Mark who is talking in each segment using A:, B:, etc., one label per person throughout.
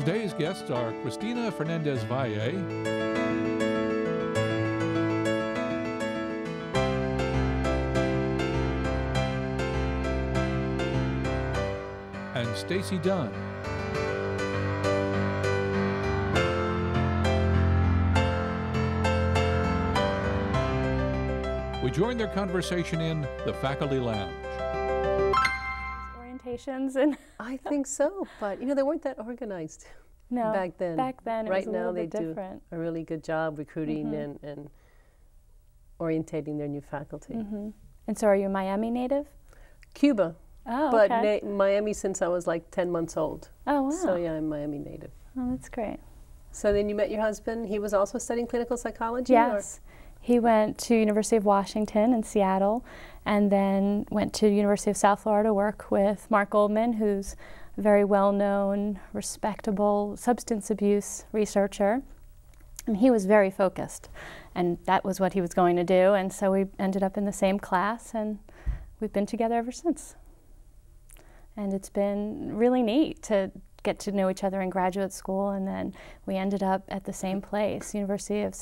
A: Today's guests are Christina Fernandez-Valle and Stacey Dunn. We join their conversation in the faculty lounge.
B: Orientations and
C: I think so, but you know, they weren't that organized back then.
B: Back then it
C: right
B: was a
C: now
B: little
C: they
B: bit different.
C: do a really good job recruiting and orientating their new faculty.
B: And so are you a Miami native?
C: Cuba,
B: Oh,
C: but
B: okay.
C: Miami since I was like 10 months old.
B: Oh, wow.
C: So yeah, I'm Miami native.
B: Oh, that's great.
C: So then you met your husband. He was also studying clinical psychology?
B: Yes. He went to University of Washington in Seattle and then went to University of South Florida to work with Mark Goldman, who's a very well-known, respectable substance abuse researcher. And he was very focused, and that was what he was going to do. And so we ended up in the same class, and we've been together ever since. And it's been really neat to get to know each other in graduate school, and then we ended up at the same place. University of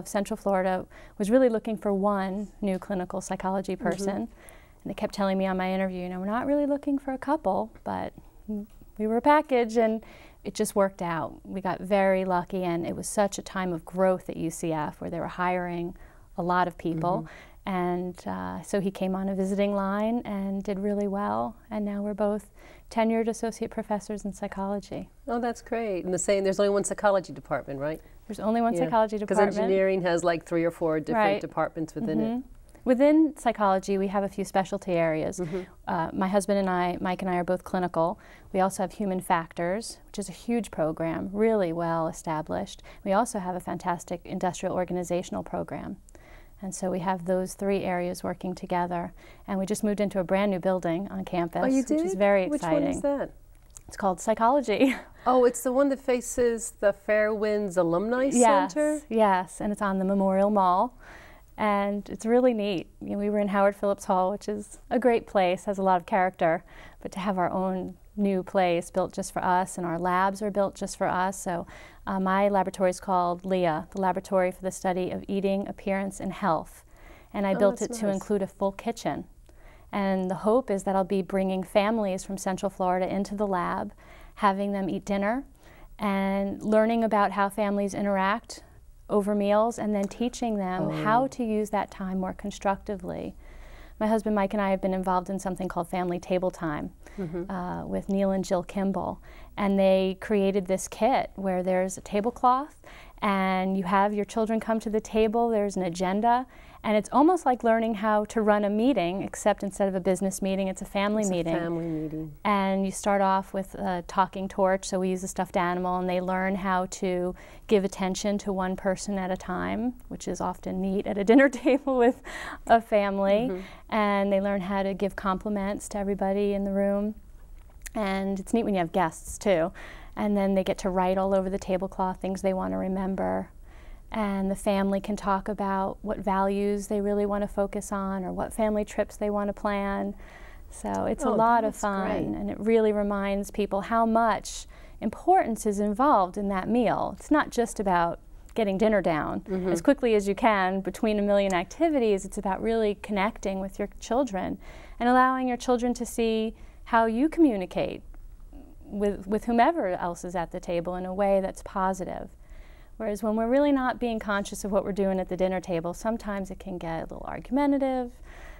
B: Central Florida was really looking for one new clinical psychology person, and they kept telling me on my interview, you know, we're not really looking for a couple, but we were a package, and it just worked out. We got very lucky, and it was such a time of growth at UCF where they were hiring a lot of people. And so he came on a visiting line and did really well, and now we're both tenured associate professors in psychology.
C: Oh, that's great. And there's only one psychology department, right?
B: There's only one psychology department.
C: Because engineering has like 3 or 4 different departments within it.
B: Within psychology, we have a few specialty areas. My husband and I, Mike and I, are both clinical. We also have human factors, which is a huge program, really well established. We also have a fantastic industrial organizational program. And so we have those 3 areas working together. And we just moved into a brand new building on campus,
C: Oh, you did?
B: which is very exciting.
C: Which one is that?
B: It's called Psychology.
C: Oh, it's the one that faces the Fairwinds Alumni Center?
B: Yes, and it's on the Memorial Mall. And it's really neat. You know, we were in Howard Phillips Hall, which is a great place, has a lot of character, but to have our own new place built just for us, and our labs are built just for us. So my laboratory is called LEA, the Laboratory for the Study of Eating, Appearance, and Health. And I built it to include a full kitchen. And the hope is that I'll be bringing families from Central Florida into the lab, having them eat dinner, and learning about how families interact over meals, and then teaching them how to use that time more constructively. My husband Mike and I have been involved in something called Family Table Time with Neil and Jill Kimball, and they created this kit where there's a tablecloth and you have your children come to the table, there's an agenda, and it's almost like learning how to run a meeting, except instead of a business meeting, it's a family meeting.
C: Family meeting.
B: And you start off with a talking torch, so we use a stuffed animal, and they learn how to give attention to one person at a time, which is often neat at a dinner table with a family. And they learn how to give compliments to everybody in the room. And it's neat when you have guests too. And then they get to write all over the tablecloth things they want to remember. And the family can talk about what values they really want to focus on, or what family trips they want to plan. So it's a lot of fun, and it really reminds people how much importance is involved in that meal. It's not just about getting dinner down as quickly as you can between a million activities. It's about really connecting with your children and allowing your children to see how you communicate with whomever else is at the table in a way that's positive. Whereas when we're really not being conscious of what we're doing at the dinner table, sometimes it can get a little argumentative.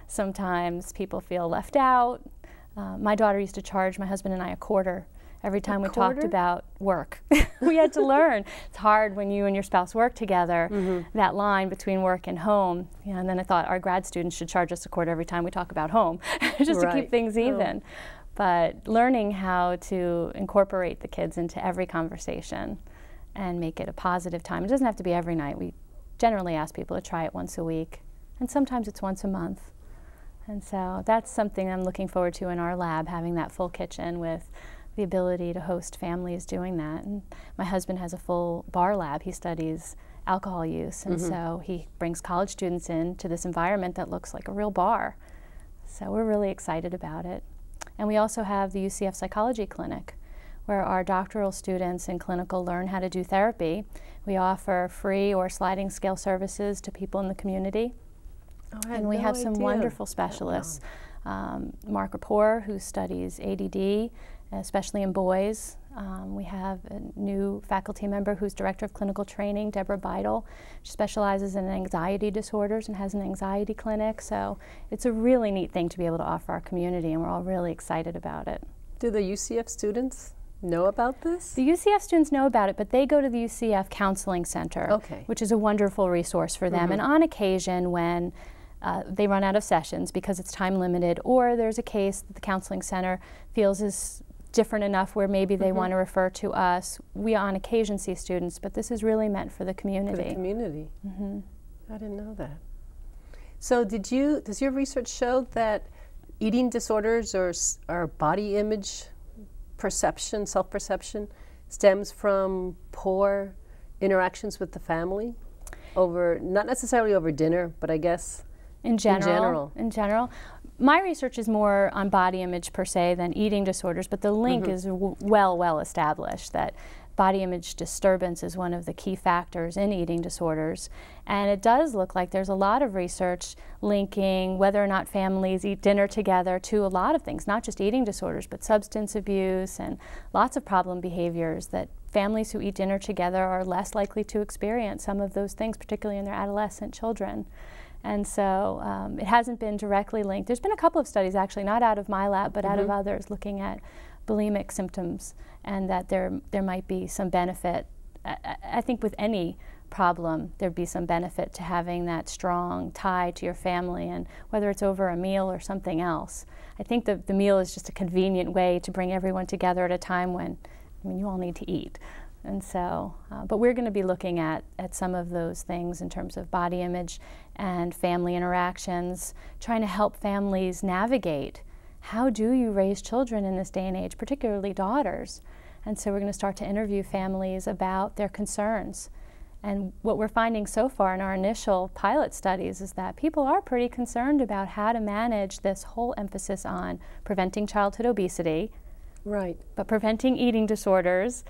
B: Sometimes people feel left out. My daughter used to charge my husband and I a quarter every time we talked about work. We had to learn. It's hard when you and your spouse work together, that line between work and home. You know, and then I thought our grad students should charge us a quarter every time we talk about home, just to keep things even. But learning how to incorporate the kids into every conversation and make it a positive time. It doesn't have to be every night. We generally ask people to try it once a week, and sometimes it's once a month. And so that's something I'm looking forward to in our lab, having that full kitchen with the ability to host families doing that. And my husband has a full bar lab. He studies alcohol use, and so he brings college students into this environment that looks like a real bar. So we're really excited about it. And we also have the Ucf Psychology Clinic, where our doctoral students in clinical learn how to do therapy. We offer free or sliding scale services to people in the community.
C: Oh,
B: And we have some wonderful specialists. Mark Rapport, who studies ADD, especially in boys. We have a new faculty member who's director of clinical training, Deborah Beidel. She specializes in anxiety disorders and has an anxiety clinic. So it's a really neat thing to be able to offer our community, and we're all really excited about it.
C: Do the UCF students know about this?
B: The UCF students know about it, but they go to the Ucf Counseling Center, which is a wonderful resource for them. And on occasion, when they run out of sessions because it's time limited, or there's a case that the Counseling Center feels is different enough where maybe they want to refer to us, we on occasion see students, but this is really meant for the community.
C: For the community. I didn't know that. So does your research show that eating disorders or body image perception, self-perception, stems from poor interactions with the family over, not necessarily over dinner, but I guess in general. My research is more on body image per se than eating disorders, but the link is well established that body image disturbance is one of the key factors in eating disorders. And it does look like there's a lot of research linking whether or not families eat dinner together to a lot of things, not just eating disorders, but substance abuse and lots of problem behaviors, that families who eat dinner together are less likely to experience some of those things, particularly in their adolescent children. And so it hasn't been directly linked. There's been a couple of studies, actually, not out of my lab, but out of others, looking at bulimic symptoms, and that there might be some benefit. I think with any problem, there'd be some benefit to having that strong tie to your family, and whether it's over a meal or something else. I think the meal is just a convenient way to bring everyone together at a time when, I mean, you all need to eat. And so, but we're going to be looking at some of those things in terms of body image and family interactions, trying to help families navigate how do you raise children in this day and age, particularly daughters. And so we're going to start to interview families about their concerns. And what we're finding so far in our initial pilot studies is that people are pretty concerned about how to manage this whole emphasis on preventing childhood obesity, but preventing eating disorders.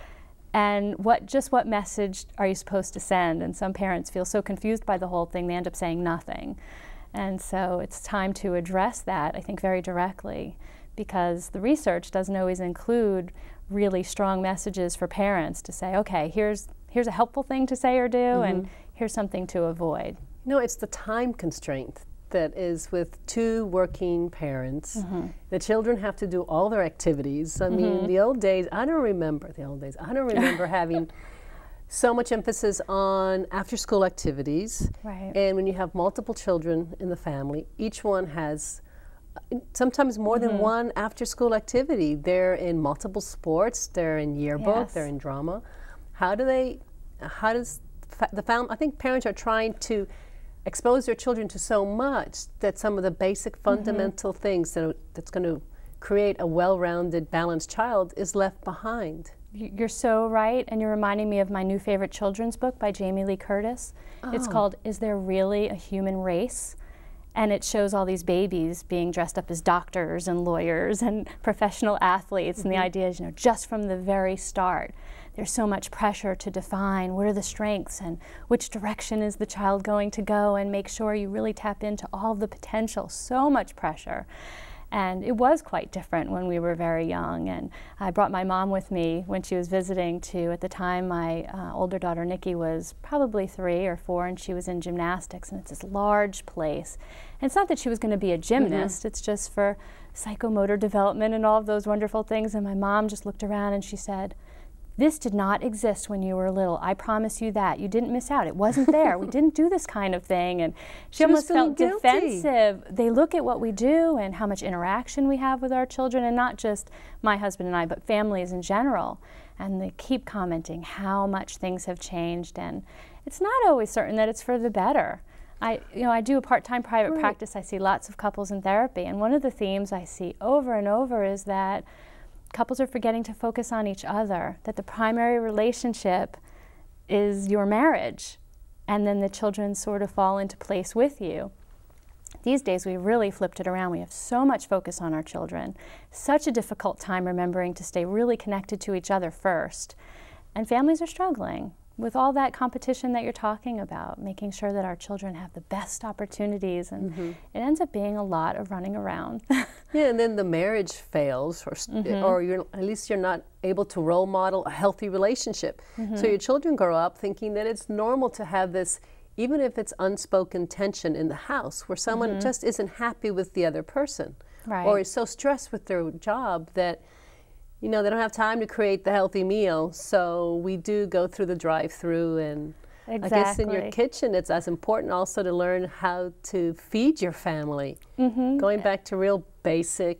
C: And what message are you supposed to send? And some parents feel so confused by the whole thing, they end up saying nothing. And so it's time to address that, I think, very directly, because the research doesn't always include really strong messages for parents to say, okay, here's a helpful thing to say or do, and here's something to avoid. No, it's the time constraint that is with two working parents. The children have to do all their activities. I mean, the old days, I don't remember the old days. I don't remember having so much emphasis on after-school activities. And when you have multiple children in the family, each one has sometimes more than one after-school activity. They're in multiple sports, they're in yearbook, they're in drama. How does the family, I think parents are trying to expose their children to so much that some of the basic fundamental things that's going to create a well-rounded, balanced child is left behind.
B: You're so right, and you're reminding me of my new favorite children's book by Jamie Lee Curtis. It's called Is There Really a Human Race? And it shows all these babies being dressed up as doctors and lawyers and professional athletes, and the idea is, just from the very start, there's so much pressure to define what are the strengths and which direction is the child going to go, and make sure you really tap into all of the potential. So much pressure. And it was quite different when we were very young. And I brought my mom with me when she was visiting to, at the time, my older daughter Nikki was probably 3 or 4, and she was in gymnastics, and it's this large place. And it's not that she was going to be a gymnast, it's just for psychomotor development and all of those wonderful things. And my mom just looked around and she said, "This did not exist when you were little. I promise you that. You didn't miss out. It wasn't there. We didn't do this kind of thing." And she almost felt defensive. They look at what we do and how much interaction we have with our children, and not just my husband and I, but families in general. And they keep commenting how much things have changed, and it's not always certain that it's for the better. I do a part-time private practice. I see lots of couples in therapy, and one of the themes I see over and over is that couples are forgetting to focus on each other, that the primary relationship is your marriage, and then the children sort of fall into place with you. These days we really flipped it around. We have so much focus on our children, such a difficult time remembering to stay really connected to each other first. And families are struggling with all that competition that you're talking about, making sure that our children have the best opportunities, and it ends up being a lot of running around.
C: Yeah, and then the marriage fails, or at least you're not able to role model a healthy relationship. So your children grow up thinking that it's normal to have this, even if it's unspoken tension in the house, where someone just isn't happy with the other person, or is so stressed with their job that they don't have time to create the healthy meal, so we do go through the drive-through. And I guess in your kitchen, it's as important also to learn how to feed your family. Going back to real basic,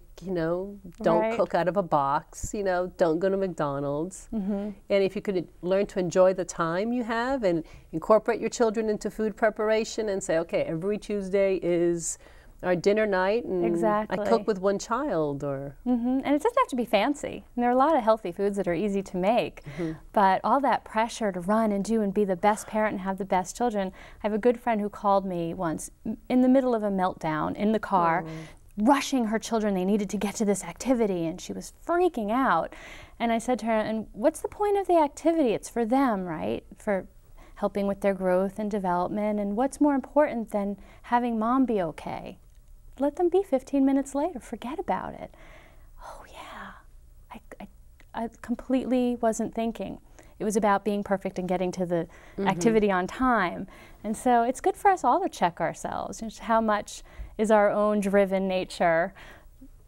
C: don't cook out of a box, don't go to McDonald's. And if you could learn to enjoy the time you have and incorporate your children into food preparation and say, okay, every Tuesday is our dinner night, and I cook with one child, or
B: and it doesn't have to be fancy. And there are a lot of healthy foods that are easy to make, but all that pressure to run and do and be the best parent and have the best children. I have a good friend who called me once in the middle of a meltdown in the car, rushing her children. They needed to get to this activity, and she was freaking out. And I said to her, and what's the point of the activity? It's for them, right? For helping with their growth and development. And what's more important than having mom be okay? Let them be 15 minutes later. Forget about it. Oh, yeah. I completely wasn't thinking. It was about being perfect and getting to the activity on time. And so it's good for us all to check ourselves. Just how much is our own driven nature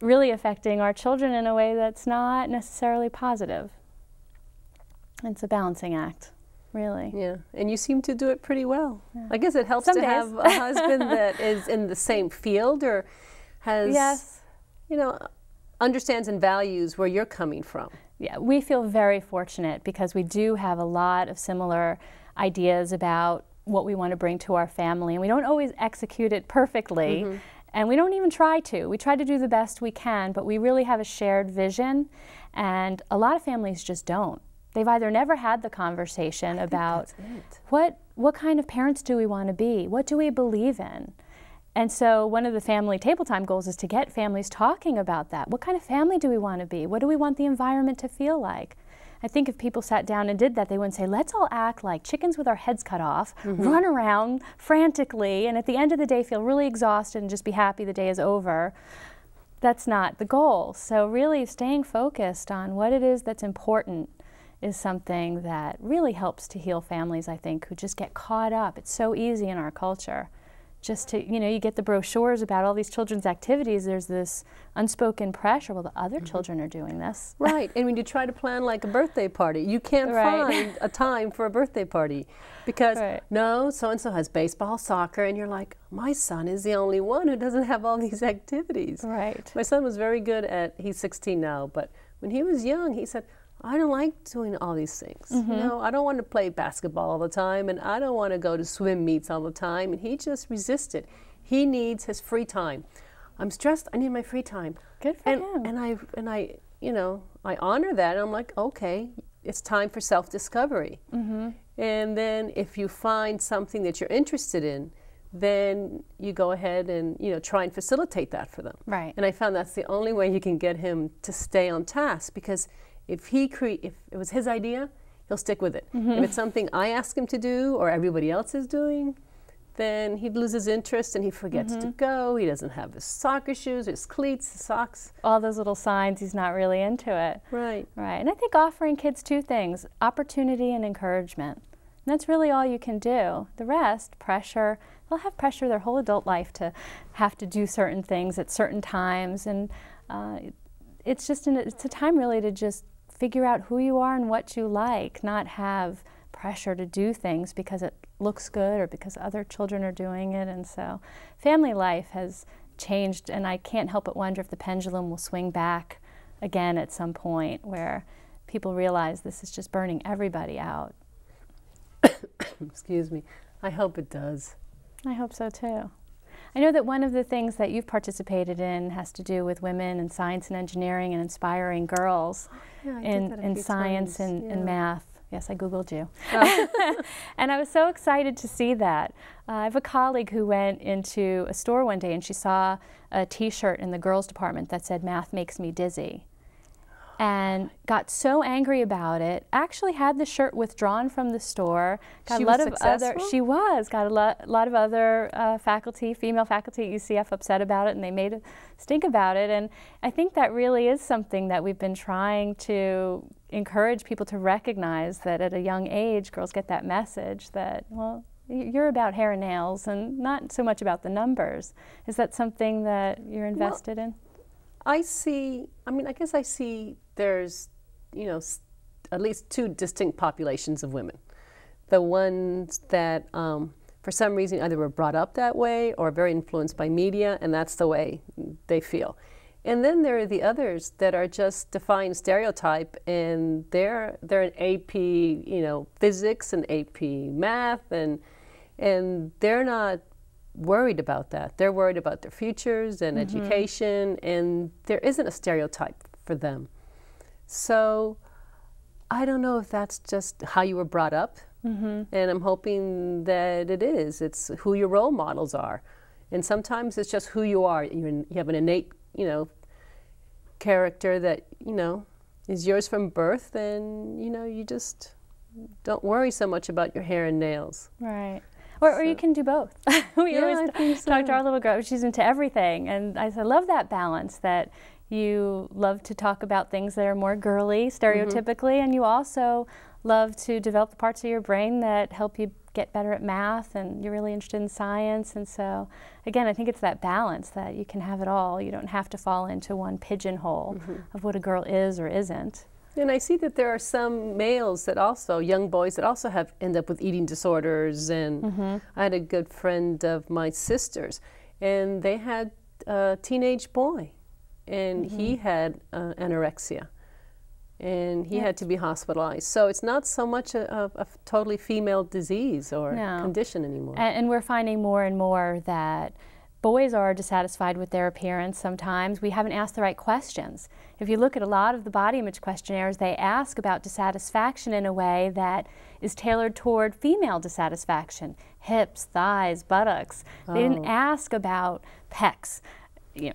B: really affecting our children in a way that's not necessarily positive? It's a balancing act. Really. Yeah,
C: and you seem to do it pretty well. Yeah. I guess it helps to have a husband that is in the same field, or has, understands and values where you're coming from.
B: Yeah, we feel very fortunate because we do have a lot of similar ideas about what we want to bring to our family, and we don't always execute it perfectly, and we don't even try to. We try to do the best we can, but we really have a shared vision, and a lot of families just don't. They've either never had the conversation about what kind of parents do we want to be? What do we believe in? And so one of the family table time goals is to get families talking about that. What kind of family do we want to be? What do we want the environment to feel like? I think if people sat down and did that, they wouldn't say, let's all act like chickens with our heads cut off, run around frantically, and at the end of the day feel really exhausted and just be happy the day is over. That's not the goal. So really staying focused on what it is that's important is something that really helps to heal families, I think, who just get caught up. It's so easy in our culture. Just to, you get the brochures about all these children's activities, there's this unspoken pressure, well, the other children are doing this.
C: Right, and when you try to plan like a birthday party, you can't find a time for a birthday party because, no, so-and-so has baseball, soccer, and you're like, my son is the only one who doesn't have all these activities.
B: Right.
C: My son was very good he's 16 now, but when he was young, he said, I don't like doing all these things. I don't want to play basketball all the time, and I don't want to go to swim meets all the time. And he just resisted. He needs his free time. I'm stressed. I need my free time.
B: Good for him.
C: And I honor that. And I'm like, okay, it's time for self-discovery. And then if you find something that you're interested in, then you go ahead and try and facilitate that for them.
B: Right.
C: And I found that's the only way you can get him to stay on task, because if it was his idea, he'll stick with it. If it's something I ask him to do or everybody else is doing, then he'd lose his interest and he forgets to go. He doesn't have his soccer shoes, his cleats, his socks.
B: All those little signs he's not really into it.
C: Right.
B: Right. And I think offering kids two things, opportunity and encouragement. And that's really all you can do. The rest, pressure, they'll have pressure their whole adult life to have to do certain things at certain times. And it's a time really to just figure out who you are and what you like, not have pressure to do things because it looks good or because other children are doing it. And so family life has changed, and I can't help but wonder if the pendulum will swing back again at some point where people realize this is just burning everybody out.
C: Excuse me. I hope it does.
B: I hope so too. I know that one of the things that you've participated in has to do with women in science and engineering and inspiring girls in science and math. Yes, I Googled you. Oh. And I was so excited to see that. I have a colleague who went into a store one day and she saw a t-shirt in the girls department that said, "Math makes me dizzy." And got so angry about it, actually had the shirt withdrawn from the store. Got
C: she
B: a lot
C: was
B: of
C: successful?
B: other, she was, got a lot of other faculty, female faculty at UCF upset about it, and they made a stink about it. And I think that really is something that we've been trying to encourage people to recognize, that at a young age, girls get that message that, well, you're about hair and nails and not so much about the numbers. Is that something that you're invested in?
C: I guess I see there's, at least two distinct populations of women. The ones that, for some reason, either were brought up that way or very influenced by media, and that's the way they feel. And then there are the others that are just defying stereotype, and they're in AP, physics and AP math, and they're not worried about that. They're worried about their futures and education, and there isn't a stereotype for them. So I don't know if that's just how you were brought up, and I'm hoping that it is. It's who your role models are, and sometimes it's just who you are. You have an innate, character that is yours from birth, and you just don't worry so much about your hair and nails.
B: Right. Or you can do both. We always talk to our little girl. She's into everything. And I love that balance, that you love to talk about things that are more girly, stereotypically, and you also love to develop the parts of your brain that help you get better at math, and you're really interested in science. And so, again, I think it's that balance that you can have it all. You don't have to fall into one pigeonhole of what a girl is or isn't.
C: And I see that there are some males that also, young boys that also end up with eating disorders. And I had a good friend of my sister's, and they had a teenage boy, and he had anorexia, and he had to be hospitalized. So it's not so much a totally female disease or condition anymore.
B: And we're finding more and more that boys are dissatisfied with their appearance sometimes. We haven't asked the right questions. If you look at a lot of the body image questionnaires, they ask about dissatisfaction in a way that is tailored toward female dissatisfaction. Hips, thighs, buttocks. They didn't ask about pecs,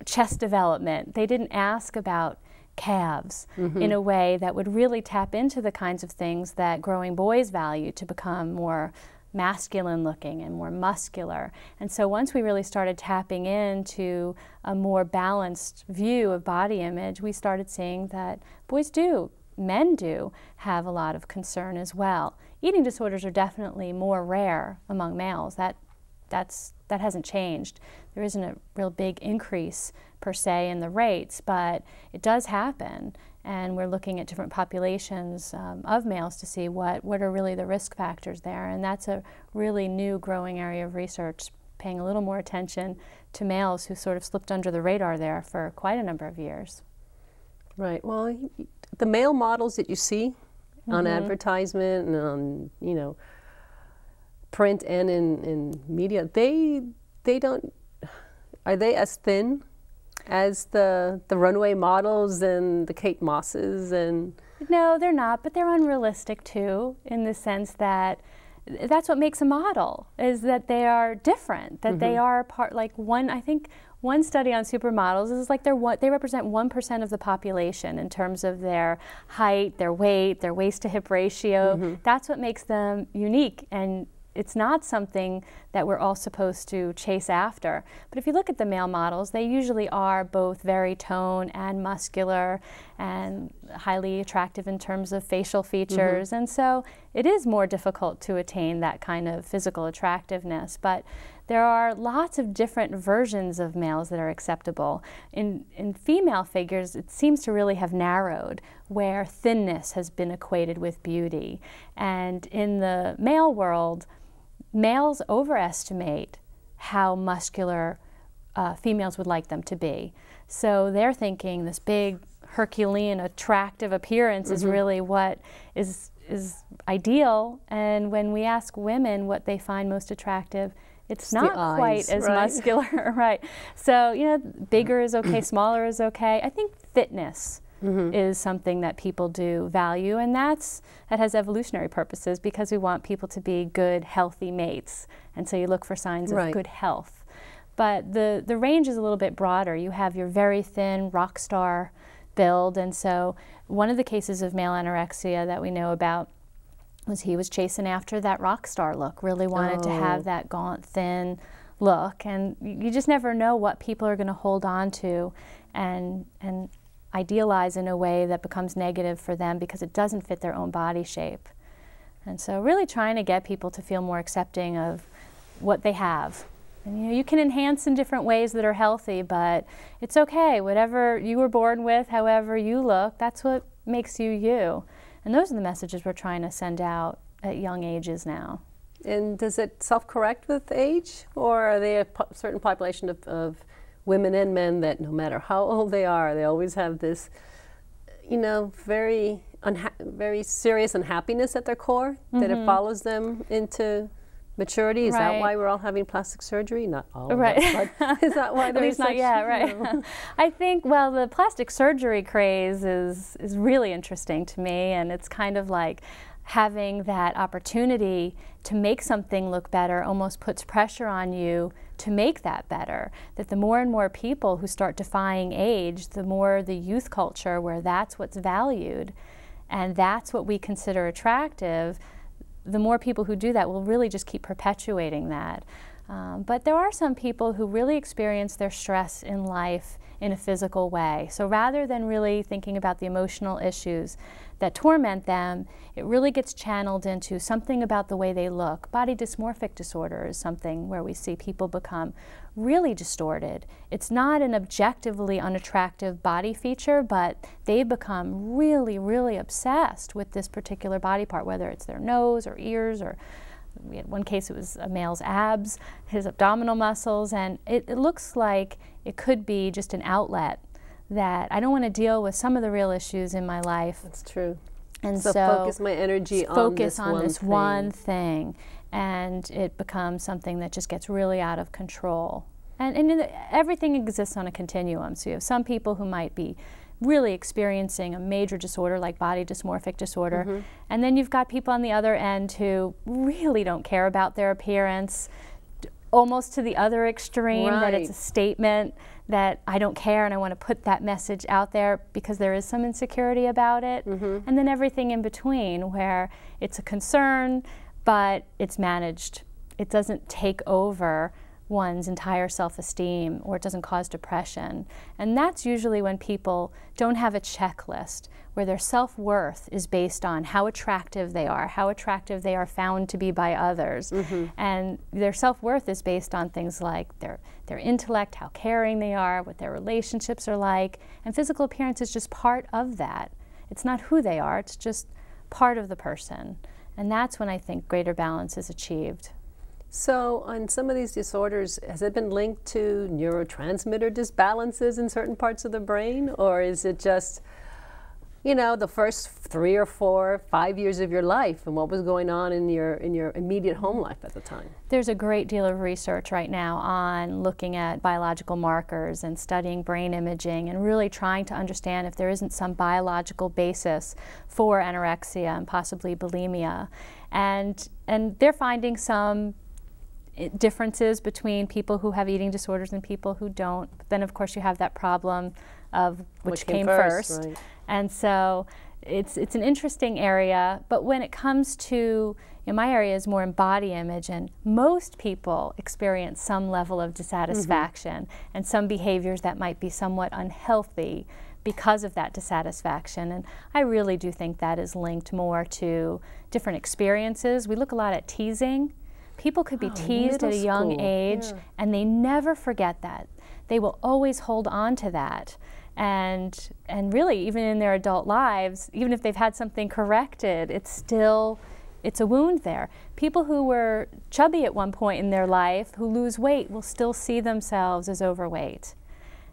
B: chest development. They didn't ask about calves in a way that would really tap into the kinds of things that growing boys value to become more masculine looking and more muscular. And so once we really started tapping into a more balanced view of body image, we started seeing that boys do, men do, have a lot of concern as well. Eating disorders are definitely more rare among males. That hasn't changed. There isn't a real big increase per se in the rates, but it does happen. And we're looking at different populations of males to see what are really the risk factors there. And that's a really new growing area of research, paying a little more attention to males who sort of slipped under the radar there for quite a number of years.
C: Right. Well, the male models that you see on advertisement and on, print and in media, they don't, are they as thin as the runway models and the Kate Mosses? And
B: no, they're not, but they're unrealistic too, in the sense that that's what makes a model, is that they are different, that they are part, like I think one study on supermodels is like they represent 1% of the population in terms of their height, their weight, their waist to hip ratio. That's what makes them unique, and it's not something that we're all supposed to chase after. But if you look at the male models, they usually are both very toned and muscular and highly attractive in terms of facial features. And so it is more difficult to attain that kind of physical attractiveness. But there are lots of different versions of males that are acceptable. In female figures, it seems to really have narrowed, where thinness has been equated with beauty. And in the male world, males overestimate how muscular females would like them to be. So they're thinking this big, Herculean, attractive appearance is really what is ideal. And when we ask women what they find most attractive, it's not quite as muscular, right? So, bigger is okay, smaller is okay. I think fitness is something that people do value, and that has evolutionary purposes because we want people to be good, healthy mates, and so you look for signs of good health. But the range is a little bit broader. You have your very thin rock star build, and so one of the cases of male anorexia that we know about was he was chasing after that rock star look, really wanted to have that gaunt, thin look, and you just never know what people are going to hold on to and idealize in a way that becomes negative for them because it doesn't fit their own body shape. And so really trying to get people to feel more accepting of what they have. And you know, you can enhance in different ways that are healthy, but it's okay. Whatever you were born with, however you look, that's what makes you you. And those are the messages we're trying to send out at young ages now.
C: And does it self-correct with age, or are they a certain population of women and men that no matter how old they are, they always have this, you know, very serious unhappiness at their core, that it follows them into maturity? Is that why we're all having plastic surgery? Not all of us, but is that why there's
B: not yet, right? I think, well, the plastic surgery craze is really interesting to me, and it's kind of like having that opportunity to make something look better almost puts pressure on you to make that better. That the more and more people who start defying age, the more the youth culture where that's what's valued and that's what we consider attractive, the more people who do that will really just keep perpetuating that. But there are some people who really experience their stress in life in a physical way. So rather than really thinking about the emotional issues that torment them, it really gets channeled into something about the way they look. Body dysmorphic disorder is something where we see people become really distorted. It's not an objectively unattractive body feature, but they become really, really obsessed with this particular body part, whether it's their nose or ears, or we had one case, it was a male's abs, his abdominal muscles, and it looks like it could be just an outlet that I don't want to deal with some of the real issues in my life.
C: That's true.
B: And
C: so focus my energy on this
B: one thing, and it becomes something that just gets really out of control. And everything exists on a continuum. So you have some people who might be really experiencing a major disorder like body dysmorphic disorder, and then you've got people on the other end who really don't care about their appearance, almost to the other extreme, that it's a statement that I don't care and I want to put that message out there because there is some insecurity about it, and then everything in between where it's a concern but it's managed. It doesn't take over one's entire self-esteem, or it doesn't cause depression. And that's usually when people don't have a checklist where their self-worth is based on how attractive they are found to be by others. And their self-worth is based on things like their intellect, how caring they are, what their relationships are like, and physical appearance is just part of that. It's not who they are, it's just part of the person. And that's when I think greater balance is achieved.
C: So on some of these disorders, has it been linked to neurotransmitter disbalances in certain parts of the brain? Or is it just, you know, the first 3 or 4, 5 years of your life and what was going on in your immediate home life at the time?
B: There's a great deal of research right now on looking at biological markers and studying brain imaging and really trying to understand if there isn't some biological basis for anorexia and possibly bulimia. And they're finding some differences between people who have eating disorders and people who don't. But then of course you have that problem of which came first. Right. And so it's an interesting area, but when it comes to, my area is more in body image, and most people experience some level of dissatisfaction and some behaviors that might be somewhat unhealthy because of that dissatisfaction. And I really do think that is linked more to different experiences. We look a lot at teasing. People could be teased at a young age, and they never forget that. They will always hold on to that. And really, even in their adult lives, even if they've had something corrected, it's a wound there. People who were chubby at one point in their life, who lose weight, will still see themselves as overweight.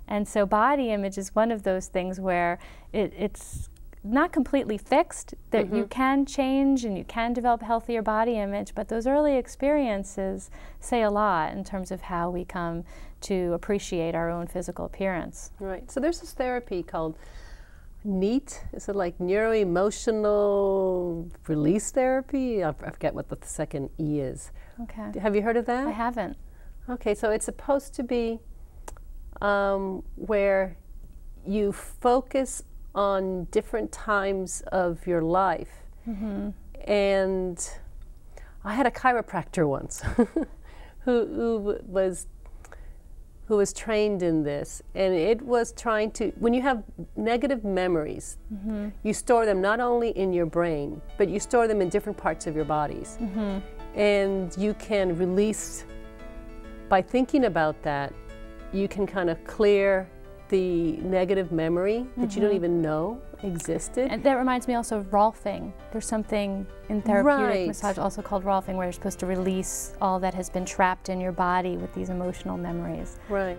B: And so body image is one of those things where it's not completely fixed, that you can change and you can develop a healthier body image, but those early experiences say a lot in terms of how we come to appreciate our own physical appearance.
C: Right. So there's this therapy called NEAT? Is it like neuro-emotional release therapy? I forget what the second E is.
B: Okay.
C: Have you heard of that?
B: I haven't.
C: Okay, so it's supposed to be where you focus on different times of your life.
B: Mm-hmm.
C: And I had a chiropractor once who was trained in this, and it was trying to, when you have negative memories,
B: Mm-hmm.
C: you store them not only in your brain, but you store them in different parts of your bodies.
B: Mm-hmm.
C: And you can release, by thinking about that, you can kind of clear the negative memory that you don't even know existed.
B: And that reminds me also of Rolfing. There's something in therapeutic
C: Right.
B: massage also called Rolfing, where you're supposed to release all that has been trapped in your body with these emotional memories.
C: Right.